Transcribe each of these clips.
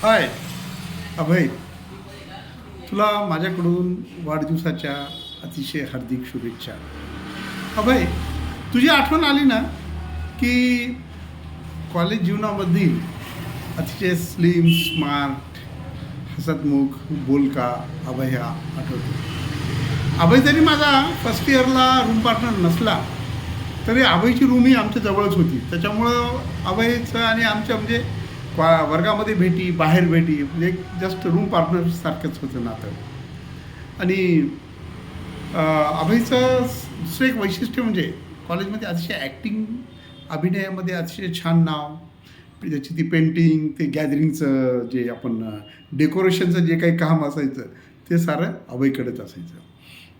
हाय अभय, तुला माझ्याकडून वाढदिवसाच्या अतिशय हार्दिक शुभेच्छा. अभय, तुझी आठवण आली ना की कॉलेज जीवनामधील अतिशय स्लिम स्मार्ट हसतमुख बोलका अभय हा आठवतो. अभय जरी माझा फर्स्ट इयरला रूम पार्टनर नसला तरी अभयची रूम ही आमच्या जवळच होती. त्याच्यामुळं अभयचं आणि आमच्या म्हणजे वर्गामध्ये भेटी, बाहेर भेटी, म्हणजे एक जस्ट रूम पार्टनरसारखंच होतं नातं. आणि अभयचं दुसरं एक वैशिष्ट्य म्हणजे कॉलेजमध्ये अतिशय ॲक्टिंग, अभिनयामध्ये अतिशय छान नाव. त्याची ती पेंटिंग, ते गॅदरिंगचं जे आपण डेकोरेशनचं जे काही काम असायचं ते सारं अभयकडेच असायचं.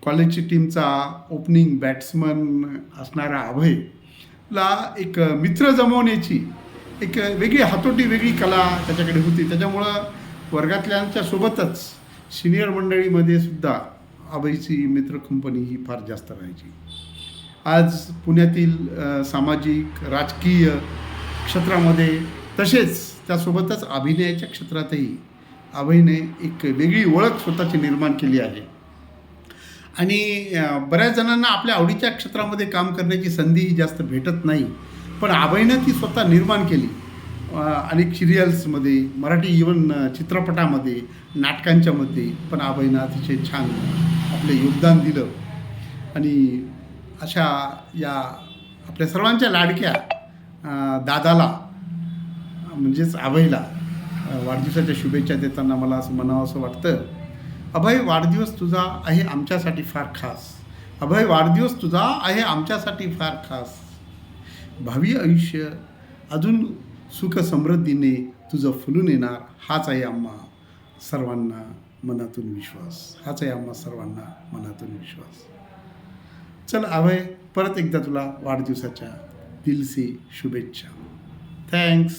कॉलेजची टीमचा ओपनिंग बॅट्समन असणारा अभयला एक मित्र जमवण्याची एक वेगळी हातोटी, वेगळी कला त्याच्याकडे होती. त्याच्यामुळं वर्गातल्यांच्या सोबतच सिनियर मंडळीमध्ये सुद्धा अभयची मित्र कंपनी ही फार जास्त राहायची. आज पुण्यातील सामाजिक राजकीय क्षेत्रामध्ये तसेच त्यासोबतच अभिनयाच्या क्षेत्रातही अभयने एक वेगळी ओळख स्वतःची निर्माण केली आहे. आणि बऱ्याच जणांना आपल्या आवडीच्या क्षेत्रामध्ये काम करण्याची संधीही जास्त भेटत नाही, पण अभयनं ती स्वतः निर्माण केली. अनेक सिरियल्समध्ये, मराठी इवन चित्रपटामध्ये, नाटकांच्यामध्ये पण अभयनं अतिशय छान आपले योगदान दिलं. आणि अशा या आपल्या सर्वांच्या लाडक्या दादाला म्हणजेच अभयला वाढदिवसाच्या शुभेच्छा देताना मला असं म्हणावं असं वाटतं, अभय वाढदिवस तुझा आहे आमच्यासाठी फार खास. अभय वाढदिवस तुझा आहे आमच्यासाठी फार खास. भावी आयुष्य अजून सुख समृद्धीने तुझं फुलून येणार, हाच आहे आम्हा सर्वांना मनातून विश्वास. हाच आहे आम्हा सर्वांना मनातून विश्वास. चल अभय, परत एकदा तुला वाढदिवसाच्या दिलसे शुभेच्छा. थँक्स.